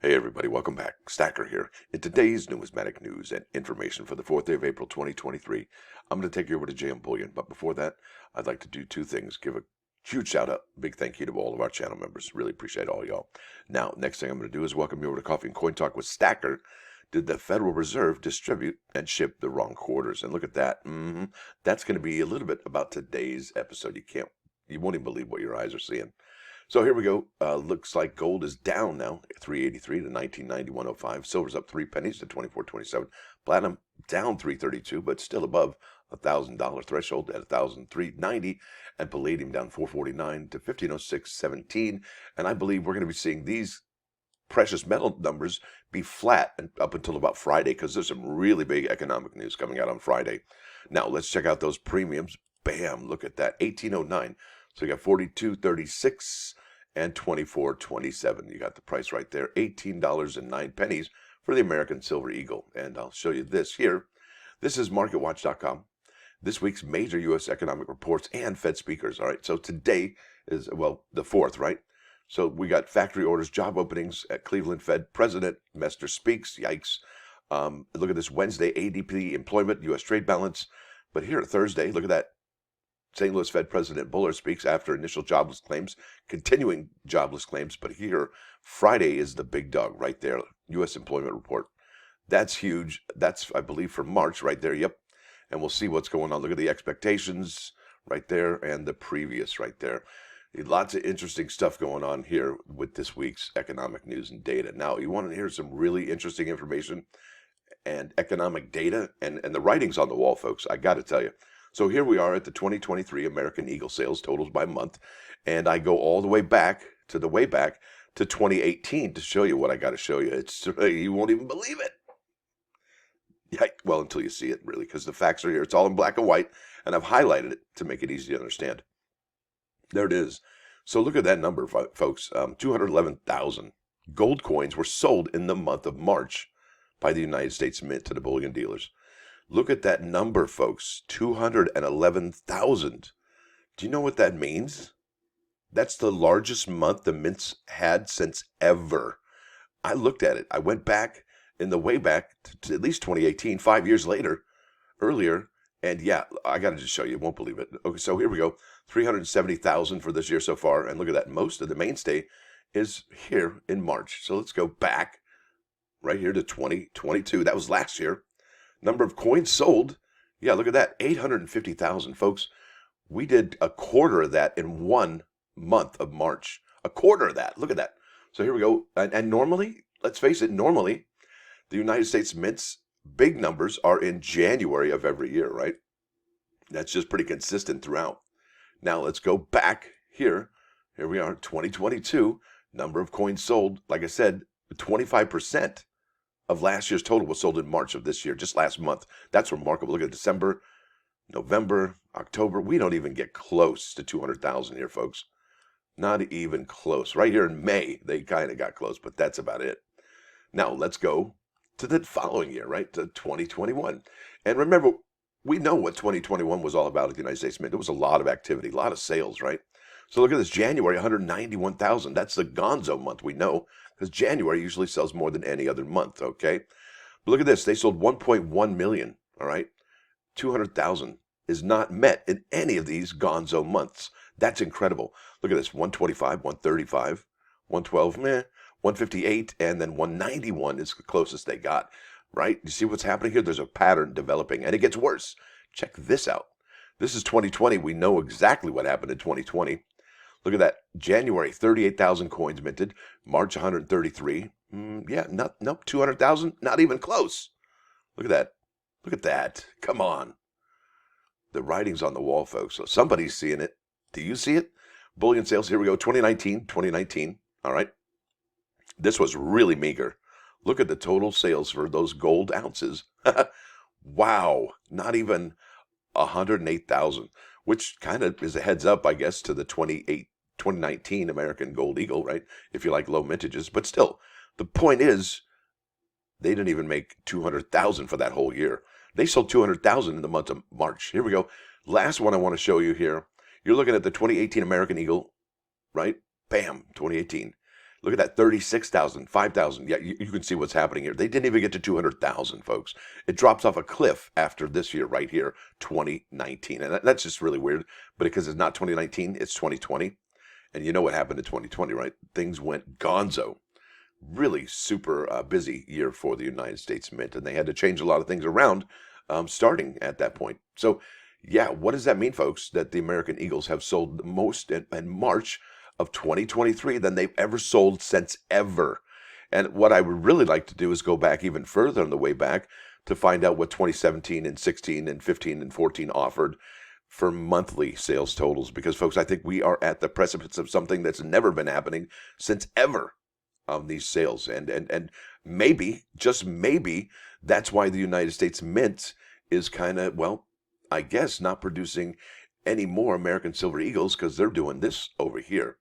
Hey everybody, welcome back. Stacker here. In today's numismatic news and information for the 4th day of April 2023, I'm going to take you over to JM Bullion. But before that, I'd like to do two things. Give a huge shout out, big thank you to all of our channel members. Really appreciate all y'all. Now, next thing I'm going to do is welcome you over to Coffee and Coin Talk with Stacker. Did the Federal Reserve distribute and ship the wrong quarters? And look at that. That's going to be a little bit about today's episode. You won't even believe what your eyes are seeing. So here we go. Looks like gold is down now, 383 to 1991.05. Silver's up 3 pennies to 24.27. Platinum down 332, but still above $1,000 threshold at 1,390. And palladium down 449 to 1506.17. And I believe we're going to be seeing these precious metal numbers be flat up until about Friday, because there's some really big economic news coming out on Friday. Now let's check out those premiums. Bam! Look at that, 1809. So you got 42.36 and 24.27. You got the price right there, $18.09 for the American Silver Eagle. And I'll show you this here. This is MarketWatch.com. This week's major U.S. economic reports and Fed speakers. All right, so today is, well, the 4th, right? So we got factory orders, job openings at Cleveland Fed. President Mester speaks. Yikes. Look at this Wednesday, ADP employment, U.S. trade balance. But here, Thursday, look at that. St. Louis Fed President Bullard speaks after initial jobless claims, continuing jobless claims. But here, Friday is the big dog right there, U.S. employment report. That's huge. That's, I believe, for March right there. Yep. And we'll see what's going on. Look at the expectations right there and the previous right there. Lots of interesting stuff going on here with this week's economic news and data. Now, you want to hear some really interesting information and economic data and the writing's on the wall, folks. I got to tell you. So here we are at the 2023 American Eagle sales totals by month, and I go all the way back to 2018 to show you what I got to show you. You won't even believe it. Yeah, well, until you see it, really, because the facts are here. It's all in black and white, and I've highlighted it to make it easy to understand. There it is. So look at that number, folks. 211,000 gold coins were sold in the month of March by the United States Mint to the bullion dealers. Look at that number, folks, 211,000. Do you know what that means? That's the largest month the mints had since ever. I looked at it. I went back way back to at least 2018, 5 years earlier. And yeah, I got to just show you. You won't believe it. Okay, so here we go. 370,000 for this year so far. And look at that. Most of the mainstay is here in March. So let's go back right here to 2022. That was last year. Number of coins sold, yeah, look at that, 850,000, folks. We did a quarter of that in 1 month of March. A quarter of that, look at that. So here we go. And normally, let's face it, normally, the United States Mint's big numbers are in January of every year, right? That's just pretty consistent throughout. Now, let's go back here. Here we are, 2022. Number of coins sold, like I said, 25%. Of last year's total was sold in March of this year, just last month. That's remarkable. Look at December, November, October. We don't even get close to 200,000 here, folks. Not even close. Right here in May, they kind of got close, but that's about it. Now, let's go to the following year, right, to 2021. And remember, we know what 2021 was all about at the United States Mint. There was a lot of activity, a lot of sales, right? So look at this, January, 191,000. That's the gonzo month, we know, because January usually sells more than any other month, okay? But look at this. They sold 1.1 million, all right? 200,000 is not met in any of these gonzo months. That's incredible. Look at this, 125, 135, 112, 158, and then 191 is the closest they got, right? You see what's happening here? There's a pattern developing, and it gets worse. Check this out. This is 2020. We know exactly what happened in 2020. Look at that. January, 38,000 coins minted. March, 133. Nope, 200,000. Not even close. Look at that. Look at that. Come on. The writing's on the wall, folks. So somebody's seeing it. Do you see it? Bullion sales. Here we go. 2019. All right. This was really meager. Look at the total sales for those gold ounces. Wow. Not even 108,000, which kind of is a heads up, I guess, to the 2019 American Gold Eagle, right? If you like low mintages. But still, the point is, they didn't even make 200,000 for that whole year. They sold 200,000 in the month of March. Here we go. Last one I want to show you here. You're looking at the 2018 American Eagle, right? Bam, 2018. Look at that, 36,000, 5,000. Yeah, you can see what's happening here. They didn't even get to 200,000, folks. It drops off a cliff after this year right here, 2019. And that's just really weird, but because it's not 2019, it's 2020. And you know what happened in 2020, right? Things went gonzo. Really super busy year for the United States Mint, and they had to change a lot of things around starting at that point. So, yeah, what does that mean, folks? That the American Eagles have sold the most in March of 2023 than they've ever sold since ever. And what I would really like to do is go back even further on the way back to find out what 2017 and 16 and 15 and 14 offered for monthly sales totals. Because, folks, I think we are at the precipice of something that's never been happening since ever. These sales, and maybe, just maybe, that's why the United States Mint is kind of, well, I guess not producing any more American Silver Eagles because they're doing this over here.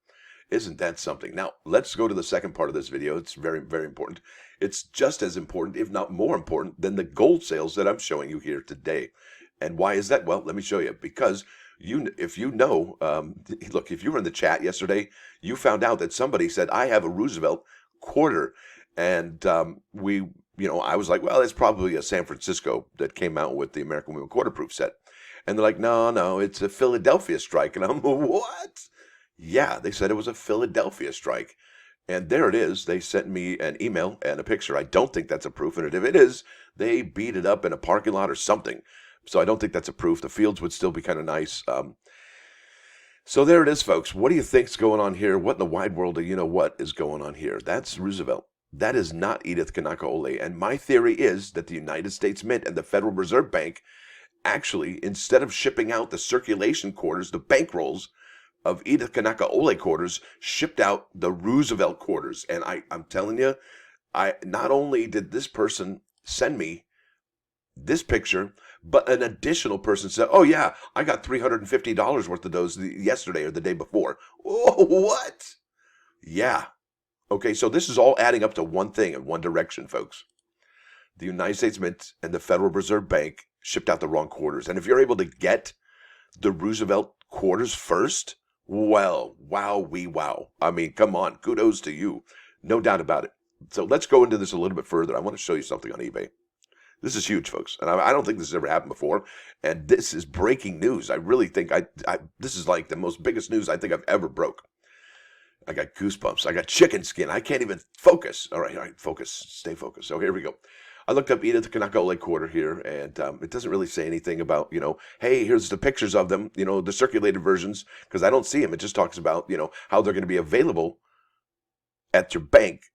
Isn't that something? Now, let's go to the second part of this video. It's very, very important. It's just as important, if not more important, than the gold sales that I'm showing you here today. And why is that? Well, let me show you. Because if you know, look, if you were in the chat yesterday, you found out that somebody said, I have a Roosevelt Quarter. And I was like, well, it's probably a San Francisco that came out with the American Women Quarterproof set. And they're like, no, it's a Philadelphia strike. And I'm, what? Yeah, they said it was a Philadelphia strike. And there it is. They sent me an email and a picture. I don't think that's a proof. And if it is, they beat it up in a parking lot or something. So I don't think that's a proof. The fields would still be kind of nice. So there it is, folks. What do you think's going on here? What in the wide world do you know what is going on here? That's Roosevelt. That is not Edith Kanakaʻole. And my theory is that the United States Mint and the Federal Reserve Bank actually, instead of shipping out the circulation quarters, the bankrolls of Edith Kanakaʻole quarters, shipped out the Roosevelt quarters. And I'm telling you, not only did this person send me this picture, but an additional person said, oh yeah, I got $350 worth of those yesterday or the day before. Oh, what? Yeah. Okay, so this is all adding up to one thing in one direction, folks. The United States Mint and the Federal Reserve Bank shipped out the wrong quarters. And if you're able to get the Roosevelt quarters first, well, wow. I mean, come on, kudos to you. No doubt about it. So let's go into this a little bit further. I want to show you something on eBay. This is huge, folks, and I don't think this has ever happened before, and this is breaking news. I really think this is like the most biggest news I think I've ever broke. I got goosebumps. I got chicken skin. I can't even focus. All right, focus. Stay focused. So here we go. I looked up Edith Kanakaʻole quarter here, and it doesn't really say anything about, hey, here's the pictures of them, the circulated versions, because I don't see them. It just talks about, how they're going to be available at your bank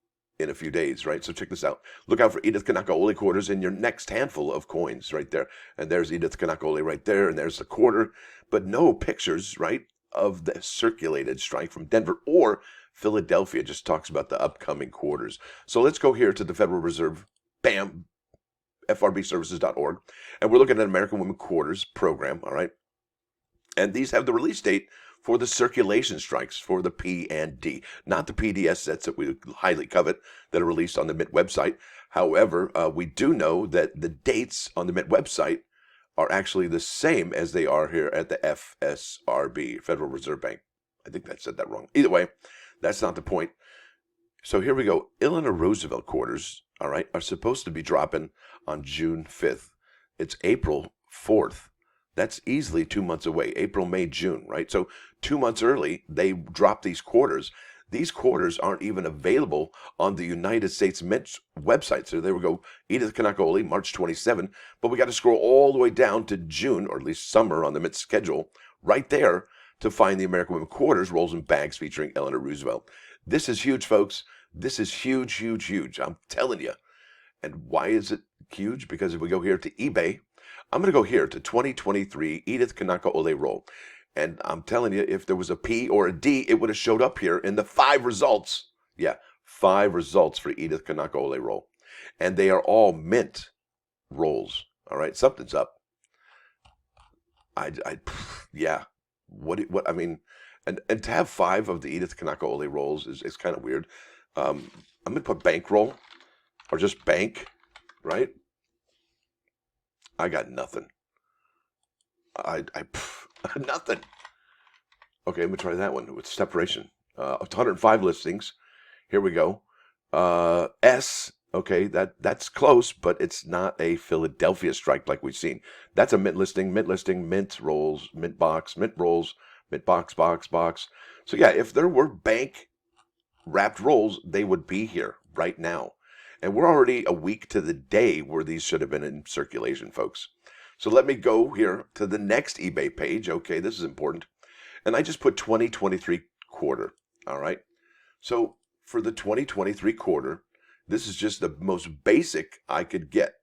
in a few days, right? So check this out. Look out for Edith Kanakaʻole quarters in your next handful of coins right there. And there's Edith Kanakaʻole right there, and there's the quarter, but no pictures, right, of the circulated strike from Denver or Philadelphia. It just talks about the upcoming quarters. So let's go here to the Federal Reserve, bam, frbservices.org, and we're looking at American Women Quarters program, all right? And these have the release date for the circulation strikes for the P and D, not the PDS sets that we highly covet that are released on the Mint website. However, we do know that the dates on the Mint website are actually the same as they are here at the FSRB, Federal Reserve Bank. I think I said that wrong. Either way, that's not the point. So here we go. Eleanor Roosevelt quarters, all right, are supposed to be dropping on June 5th. It's April 4th. That's easily 2 months away, April, May, June, right? So 2 months early, they dropped these quarters. These quarters aren't even available on the United States Mint website. So there we go, Edith Kanakaʻole, March 27. But we got to scroll all the way down to June, or at least summer on the Mint schedule, right there to find the American Women Quarters rolls and bags featuring Eleanor Roosevelt. This is huge, folks. This is huge. I'm telling you. And why is it huge? Because if we go here to eBay, I'm going to go here to 2023 Edith Kanakaʻole roll. And I'm telling you, if there was a P or a D, it would have showed up here in the 5 results. Yeah, 5 results for Edith Kanakaʻole roll. And they are all mint rolls. All right, something's up. Yeah. What I mean, and to have 5 of the Edith Kanakaʻole rolls is kind of weird. I'm going to put bankroll or just bank, right? I got nothing. Nothing. Okay, I'm gonna try that one with separation. 105 listings. Here we go. S. Okay, that's close, but it's not a Philadelphia strike like we've seen. That's a mint listing, mint rolls, mint box, mint rolls, mint box, box, box. So yeah, if there were bank wrapped rolls, they would be here right now. And we're already a week to the day where these should have been in circulation, folks. So let me go here to the next eBay page. Okay, this is important. And I just put 2023 quarter. All right. So for the 2023 quarter, this is just the most basic I could get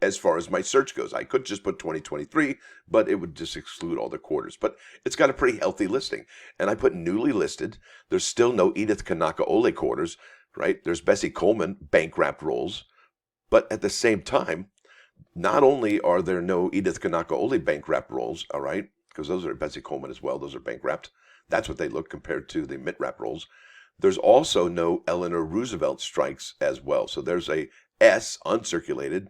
as far as my search goes. I could just put 2023, but it would just exclude all the quarters. But it's got a pretty healthy listing. And I put newly listed. There's still no Edith Kanakaʻole quarters, right? There's Bessie Coleman bank wrapped rolls. But at the same time, not only are there no Edith Kanakaʻole bank wrapped rolls, all right, because those are Bessie Coleman as well. Those are bank wrapped. That's what they look compared to the mint wrap rolls. There's also no Eleanor Roosevelt strikes as well. So there's a S uncirculated,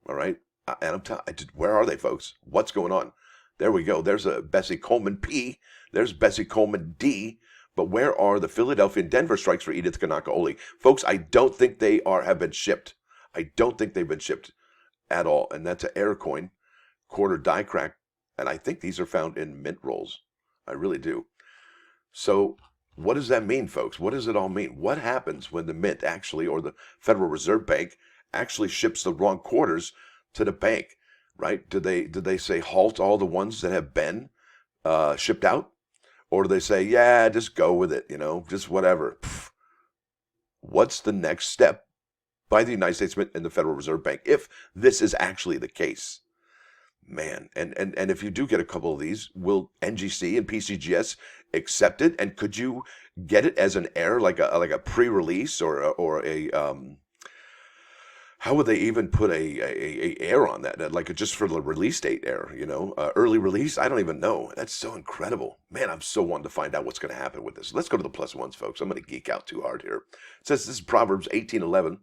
all right? And I'm telling you, where are they, folks? What's going on? There we go. There's a Bessie Coleman P. There's Bessie Coleman D. But where are the Philadelphia and Denver strikes for Edith Kanakaʻole? Folks, I don't think they have been shipped. I don't think they've been shipped at all. And that's an air coin, quarter die crack. And I think these are found in mint rolls. I really do. So what does that mean, folks? What does it all mean? What happens when the mint actually, or the Federal Reserve Bank, actually ships the wrong quarters to the bank, right? Do they say halt all the ones that have been shipped out? Or do they say, yeah, just go with it, just whatever? What's the next step by the United States Mint and the Federal Reserve Bank if this is actually the case? Man, and if you do get a couple of these, will NGC and PCGS accept it? And could you get it as an error, like a pre-release or a how would they even put a error on that? Like just for the release date error, early release? I don't even know. That's so incredible. Man, I'm so wanting to find out what's going to happen with this. Let's go to the plus ones, folks. I'm going to geek out too hard here. It says this is Proverbs 18:11.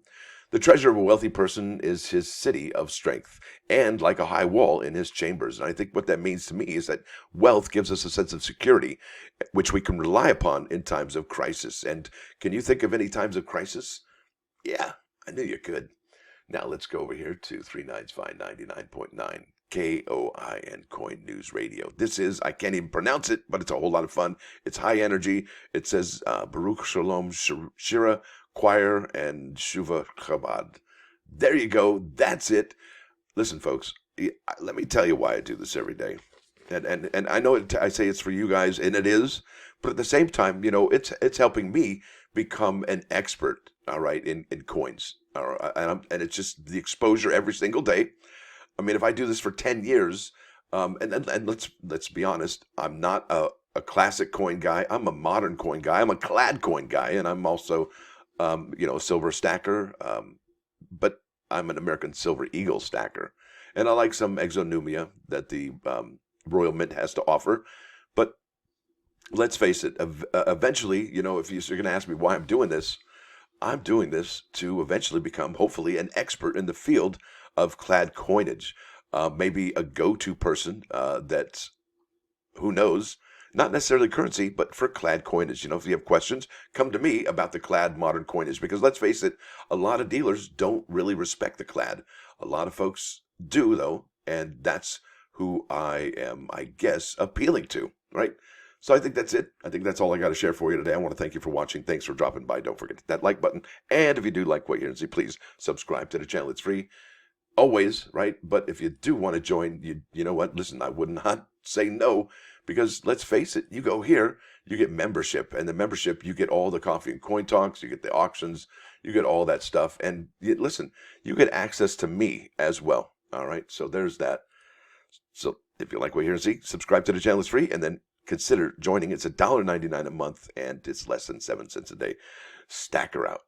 The treasure of a wealthy person is his city of strength, and like a high wall in his chambers. And I think what that means to me is that wealth gives us a sense of security, which we can rely upon in times of crisis. And can you think of any times of crisis? Yeah, I knew you could. Now let's go over here to 395.99.9 KOIN Coin News Radio. This is, I can't even pronounce it, but it's a whole lot of fun. It's high energy. It says Baruch, Sholom, Shira, Choir, and Shuva, Chabad. There you go. That's it. Listen, folks, let me tell you why I do this every day. And I know I say it's for you guys, and it is, but at the same time, it's helping me become an expert, all right, in coins. And it's just the exposure every single day. I mean, if I do this for 10 years, and let's be honest, I'm not a classic coin guy. I'm a modern coin guy. I'm a clad coin guy, and I'm also a silver stacker, but I'm an American Silver Eagle stacker. And I like some exonumia that the Royal Mint has to offer. But let's face it, eventually, if you're going to ask me why I'm doing this to eventually become, hopefully, an expert in the field of clad coinage. Maybe a go-to person that's, who knows, not necessarily currency, but for clad coinage. If you have questions, come to me about the clad modern coinage, because let's face it, a lot of dealers don't really respect the clad. A lot of folks do, though, and that's who I am, I guess, appealing to, right? So I think that's it. I think that's all I got to share for you today. I want to thank you for watching. Thanks for dropping by. Don't forget to hit that like button. And if you do like what you're see, please subscribe to the channel. It's free. Always, right? But if you do want to join, you know what? Listen, I would not say no, because let's face it, you go here, you get membership. And the membership, you get all the coffee and coin talks, you get the auctions, you get all that stuff. And listen, you get access to me as well. All right? So there's that. So if you like what you're see, subscribe to the channel. It's free. And then consider joining. It's $1.99 a month, and it's less than 7 cents a day. Stacker out.